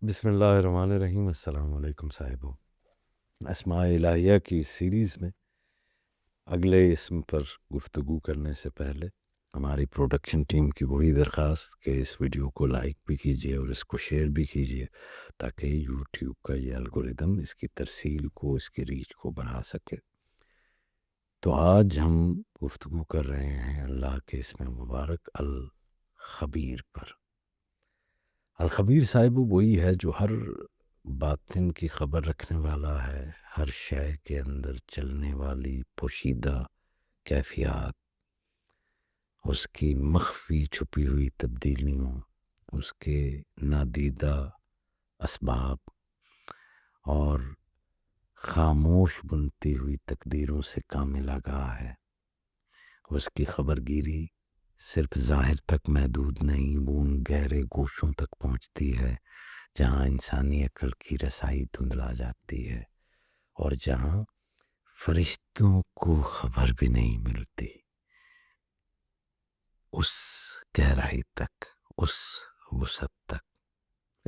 بسم اللہ الرحمن الرحیم۔ السلام علیکم صاحبو۔ اسماء الہیہ کی اس سیریز میں اگلے اسم پر گفتگو کرنے سے پہلے ہماری پروڈکشن ٹیم کی وہی درخواست کہ اس ویڈیو کو لائک بھی کیجیے اور اس کو شیئر بھی کیجیے تاکہ یوٹیوب کا یہ الگوریدم اس کی ترسیل کو، اس کی ریچ کو بڑھا سکے۔ تو آج ہم گفتگو کر رہے ہیں اللہ کے اسم مبارک الخبیر پر۔ الخبیر صاحب وہی ہے جو ہر باطن کی خبر رکھنے والا ہے، ہر شے کے اندر چلنے والی پوشیدہ کیفیات، اس کی مخفی چھپی ہوئی تبدیلیوں، اس کے نادیدہ اسباب اور خاموش بنتی ہوئی تقدیروں سے کامل آگاہ ہے۔ اس کی خبر گیری صرف ظاہر تک محدود نہیں، وہ ان گہرے گوشوں تک پہنچتی ہے جہاں انسانی عقل کی رسائی دھندلا جاتی ہے اور جہاں فرشتوں کو خبر بھی نہیں ملتی۔ اس گہرائی تک، اس وسعت تک،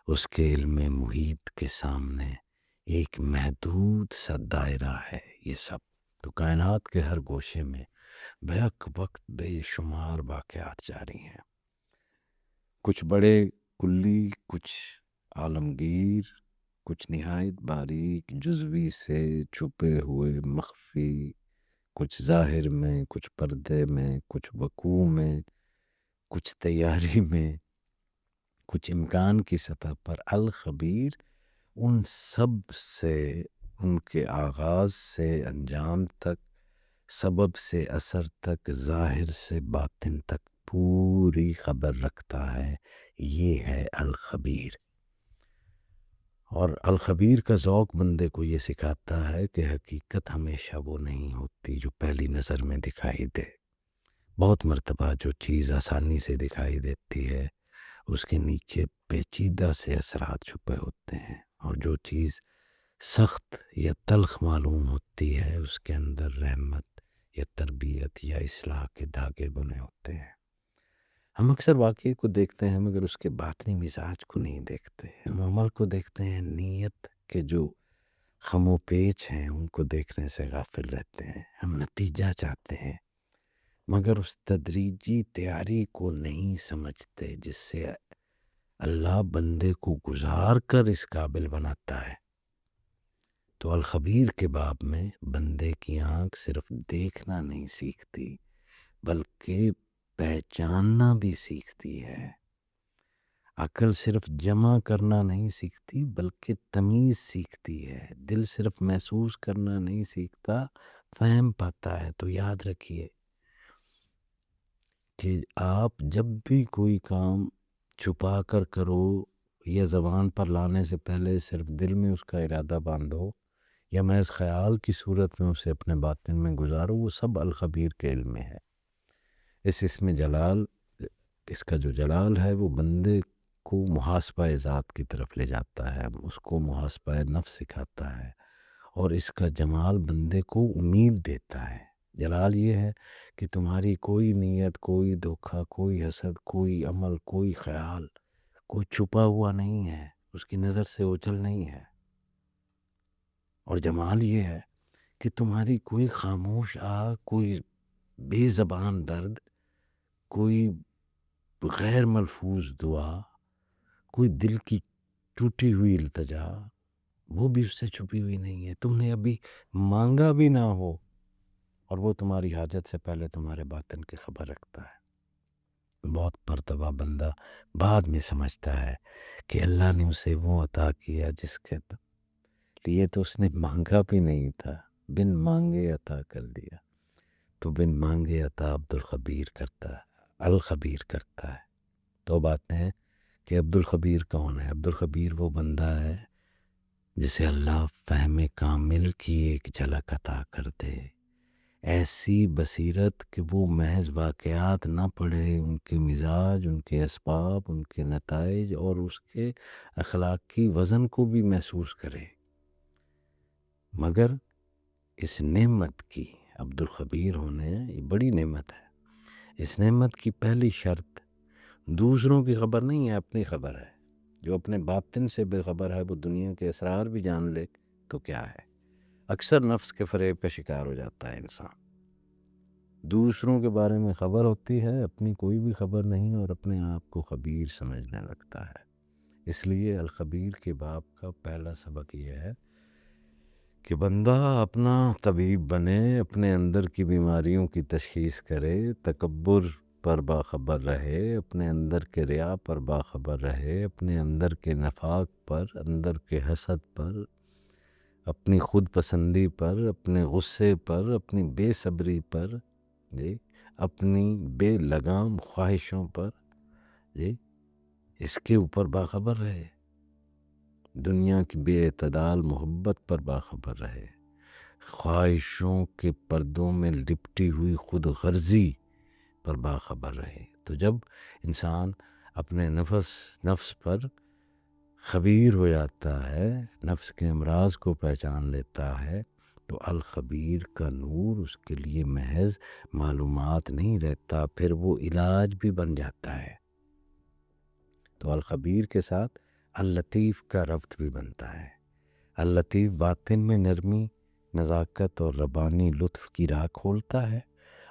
اس کے علم محیط کے سامنے ایک محدود سا دائرہ ہے یہ سب۔ تو کائنات کے ہر گوشے میں بیک وقت بے شمار واقعات جاری ہیں، کچھ بڑے کلی، کچھ عالمگیر، کچھ نہایت باریک جزوی سے چھپے ہوئے مخفی، کچھ ظاہر میں، کچھ پردے میں، کچھ وقوع میں، کچھ تیاری میں، کچھ امکان کی سطح پر۔ الخبیر ان سب سے، ان کے آغاز سے انجام تک، سبب سے اثر تک، ظاہر سے باطن تک پوری خبر رکھتا ہے۔ یہ ہے الخبیر۔ اور الخبیر کا ذوق بندے کو یہ سکھاتا ہے کہ حقیقت ہمیشہ وہ نہیں ہوتی جو پہلی نظر میں دکھائی دے۔ بہت مرتبہ جو چیز آسانی سے دکھائی دیتی ہے اس کے نیچے پیچیدہ سے اثرات چھپے ہوتے ہیں، اور جو چیز سخت یا تلخ معلوم ہوتی ہے اس کے اندر رحمت یا تربیت یا اصلاح کے دھاگے بنے ہوتے ہیں۔ ہم اکثر واقعے کو دیکھتے ہیں مگر اس کے باطنی مزاج کو نہیں دیکھتے۔ ہم عمل کو دیکھتے ہیں، نیت کے جو خم و پیچ ہیں ان کو دیکھنے سے غافل رہتے ہیں۔ ہم نتیجہ چاہتے ہیں مگر اس تدریجی تیاری کو نہیں سمجھتے جس سے اللہ بندے کو گزار کر اس قابل بناتا ہے۔ تو الخبیر کے باب میں بندے کی آنکھ صرف دیکھنا نہیں سیکھتی بلکہ پہچاننا بھی سیکھتی ہے۔ عقل صرف جمع کرنا نہیں سیکھتی بلکہ تمیز سیکھتی ہے۔ دل صرف محسوس کرنا نہیں سیکھتا، فہم پاتا ہے۔ تو یاد رکھیے کہ آپ جب بھی کوئی کام چھپا کر کرو یا زبان پر لانے سے پہلے صرف دل میں اس کا ارادہ باندھو یا محض خیال کی صورت میں اسے اپنے باطن میں گزارو، وہ سب الخبیر کے علم میں ہے۔ اس اسم جلال، اس کا جو جلال ہے وہ بندے کو محاسبہ ذات کی طرف لے جاتا ہے، اس کو محاسبہ نفس سکھاتا ہے، اور اس کا جمال بندے کو امید دیتا ہے۔ جلال یہ ہے کہ تمہاری کوئی نیت، کوئی دھوکہ، کوئی حسد، کوئی عمل، کوئی خیال، کوئی چھپا ہوا نہیں ہے، اس کی نظر سے اوجھل نہیں ہے۔ اور جمال یہ ہے کہ تمہاری کوئی خاموش آہ، کوئی بے زبان درد، کوئی غیر ملفوظ دعا، کوئی دل کی ٹوٹی ہوئی التجا، وہ بھی اس سے چھپی ہوئی نہیں ہے۔ تم نے ابھی مانگا بھی نہ ہو اور وہ تمہاری حاجت سے پہلے تمہارے باطن کی خبر رکھتا ہے۔ بہت مرتبہ بندہ بعد میں سمجھتا ہے کہ اللہ نے اسے وہ عطا کیا جس کے لیے تو اس نے مانگا بھی نہیں تھا، بن مانگے عطا کر دیا۔ تو بن مانگے عطا عبدالخبیر کرتا ہے، الخبیر کرتا ہے۔ تو بات ہے کہ عبدالخبیر کون ہے؟ عبدالخبیر وہ بندہ ہے جسے اللہ فہم کامل کی ایک جھلک عطا کر دے، ایسی بصیرت کہ وہ محض واقعات نہ پڑھے، ان کے مزاج، ان کے اسباب، ان کے نتائج اور اس کے اخلاقی وزن کو بھی محسوس کرے۔ مگر اس نعمت کی، عبدالخبیر ہونے، یہ بڑی نعمت ہے۔ اس نعمت کی پہلی شرط دوسروں کی خبر نہیں ہے، اپنی خبر ہے۔ جو اپنے باطن سے بے خبر ہے وہ دنیا کے اسرار بھی جان لے تو کیا ہے؟ اکثر نفس کے فریب کا شکار ہو جاتا ہے انسان، دوسروں کے بارے میں خبر ہوتی ہے، اپنی کوئی بھی خبر نہیں، اور اپنے آپ کو خبیر سمجھنے لگتا ہے۔ اس لیے الخبیر کے باب کا پہلا سبق یہ ہے کہ بندہ اپنا طبیب بنے، اپنے اندر کی بیماریوں کی تشخیص کرے، تکبر پر باخبر رہے، اپنے اندر کے ریا پر باخبر رہے، اپنے اندر کے نفاق پر، اندر کے حسد پر، اپنی خود پسندی پر، اپنے غصے پر، اپنی بے صبری پر، جی اپنی بے لگام خواہشوں پر، جی اس کے اوپر باخبر رہے، دنیا کی بے اعتدال محبت پر باخبر رہے، خواہشوں کے پردوں میں لپٹی ہوئی خود غرضی پر باخبر رہے۔ تو جب انسان اپنے نفس پر خبیر ہو جاتا ہے، نفس کے امراض کو پہچان لیتا ہے، تو الخبیر کا نور اس کے لیے محض معلومات نہیں رہتا، پھر وہ علاج بھی بن جاتا ہے۔ تو الخبیر کے ساتھ اللطیف کا ربط بھی بنتا ہے۔ اللطیف باطن میں نرمی، نزاکت اور ربانی لطف کی راہ کھولتا ہے،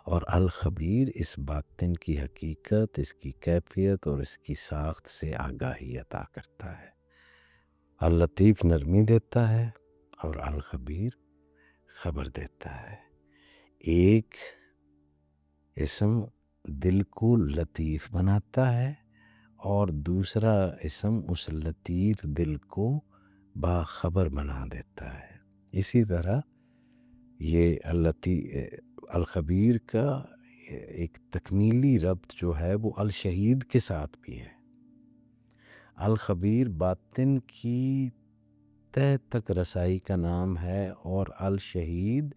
اور الخبیر اس باطن کی حقیقت، اس کی کیفیت اور اس کی ساخت سے آگاہی عطا کرتا ہے۔ اللطیف نرمی دیتا ہے اور الخبیر خبر دیتا ہے۔ ایک اسم دل کو لطیف بناتا ہے اور دوسرا اسم اس لطیف دل کو باخبر بنا دیتا ہے۔ اسی طرح یہ الخبیر کا ایک تکمیلی ربط جو ہے وہ الشہید کے ساتھ بھی ہے۔ الخبیر باطن کی تہ تک رسائی کا نام ہے، اور الشہید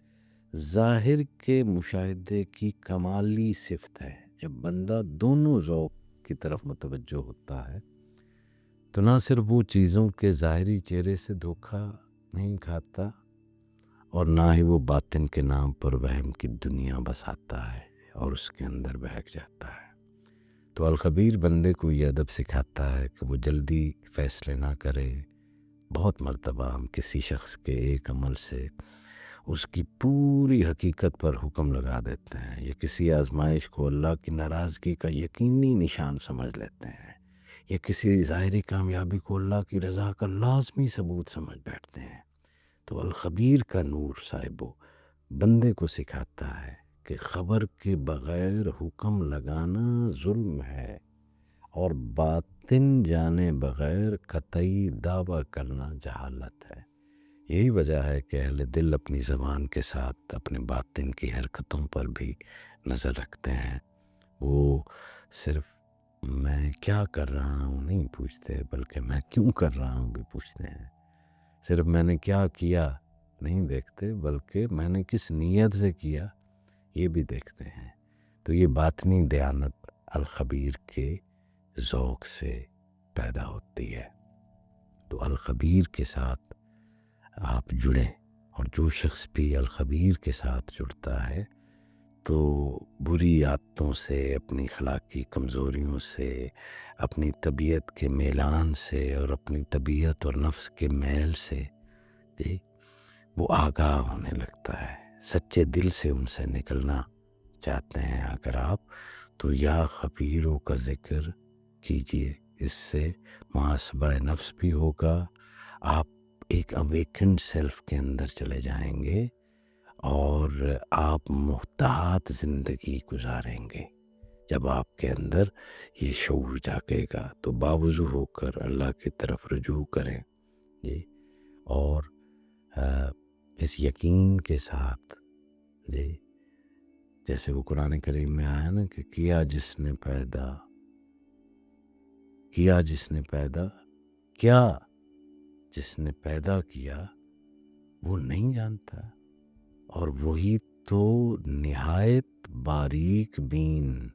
ظاہر کے مشاہدے کی کمالی صفت ہے۔ جب بندہ دونوں ذوق کی طرف متوجہ ہوتا ہے تو نہ صرف وہ چیزوں کے ظاہری چہرے سے دھوکہ نہیں کھاتا، اور نہ ہی وہ باطن کے نام پر وہم کی دنیا بساتا ہے اور اس کے اندر بہک جاتا ہے۔ تو الخبیر بندے کو یہ ادب سکھاتا ہے کہ وہ جلدی فیصلے نہ کرے۔ بہت مرتبہ ہم کسی شخص کے ایک عمل سے اس کی پوری حقیقت پر حکم لگا دیتے ہیں، یا کسی آزمائش کو اللہ کی ناراضگی کا یقینی نشان سمجھ لیتے ہیں، یا کسی ظاہری کامیابی کو اللہ کی رضا کا لازمی ثبوت سمجھ بیٹھتے ہیں۔ تو الخبیر کا نور صاحبو بندے کو سکھاتا ہے کہ خبر کے بغیر حکم لگانا ظلم ہے، اور باطن جانے بغیر قطعی دعویٰ کرنا جہالت ہے۔ یہی وجہ ہے کہ اہل دل اپنی زبان کے ساتھ اپنے باطن کی حرکتوں پر بھی نظر رکھتے ہیں۔ وہ صرف میں کیا کر رہا ہوں نہیں پوچھتے، بلکہ میں کیوں کر رہا ہوں بھی پوچھتے ہیں۔ صرف میں نے کیا کیا نہیں دیکھتے، بلکہ میں نے کس نیت سے کیا یہ بھی دیکھتے ہیں۔ تو یہ باطنی دیانت الخبیر کے ذوق سے پیدا ہوتی ہے۔ تو الخبیر کے ساتھ آپ جڑیں، اور جو شخص بھی الخبیر کے ساتھ جڑتا ہے تو بری عادتوں سے، اپنی اخلاقی کمزوریوں سے، اپنی طبیعت کے میلان سے، اور اپنی طبیعت اور نفس کے میل سے جی وہ آگاہ ہونے لگتا ہے۔ سچے دل سے ان سے نکلنا چاہتے ہیں اگر آپ، تو یا خبیروں کا ذکر کیجئے، اس سے محاسبہ نفس بھی ہوگا، آپ ایک اویکنڈ سیلف کے اندر چلے جائیں گے، اور آپ محتاط زندگی گزاریں گے۔ جب آپ کے اندر یہ شعور جاگے گا تو باوضو ہو کر اللہ کی طرف رجوع کریں جی، اور اس یقین کے ساتھ جی، جیسے وہ قرآن کریم میں آیا نا کہ کیا جس نے پیدا کیا جس نے پیدا کیا وہ نہیں جانتا، اور وہی تو نہایت باریک بین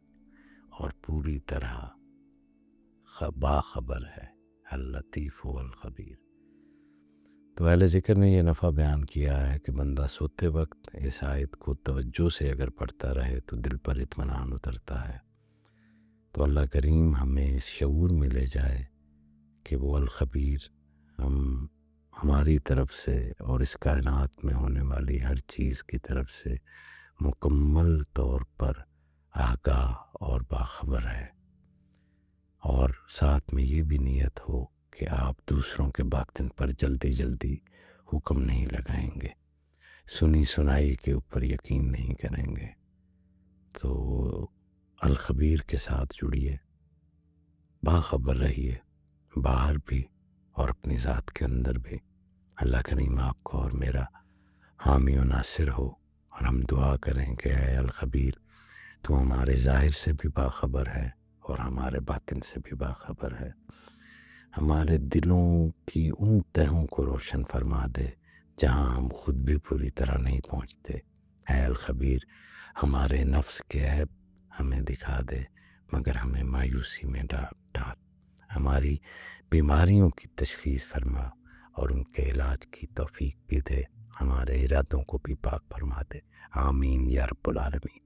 اور پوری طرح باخبر ہے، اللطیف والخبیر۔ تو اہل ذکر نے یہ نفع بیان کیا ہے کہ بندہ سوتے وقت اس آیت کو توجہ سے اگر پڑھتا رہے تو دل پر اطمینان اترتا ہے۔ تو اللہ کریم ہمیں اس شعور میں لے جائے کہ وہ الخبیر ہماری طرف سے اور اس کائنات میں ہونے والی ہر چیز کی طرف سے مکمل طور پر آگاہ اور باخبر ہے، اور ساتھ میں یہ بھی نیت ہو کہ آپ دوسروں کے باطن پر جلدی جلدی حکم نہیں لگائیں گے، سنی سنائی کے اوپر یقین نہیں کریں گے۔ تو الخبیر کے ساتھ جڑیے، باخبر رہیے، باہر بھی اور اپنی ذات کے اندر بھی۔ اللہ کریم آپ کو اور میرا حامی و ناصر ہو، اور ہم دعا کریں کہ اے الخبیر، تو ہمارے ظاہر سے بھی باخبر ہے اور ہمارے باطن سے بھی باخبر ہے، ہمارے دلوں کی ان تہوں کو روشن فرما دے جہاں ہم خود بھی پوری طرح نہیں پہنچتے۔ اے الخبیر، ہمارے نفس کے عیب ہمیں دکھا دے مگر ہمیں مایوسی میں ڈال، ہماری بیماریوں کی تشخیص فرما اور ان کے علاج کی توفیق بھی دے، ہمارے ارادوں کو بھی پاک فرما دے۔ آمین یا رب العالمین۔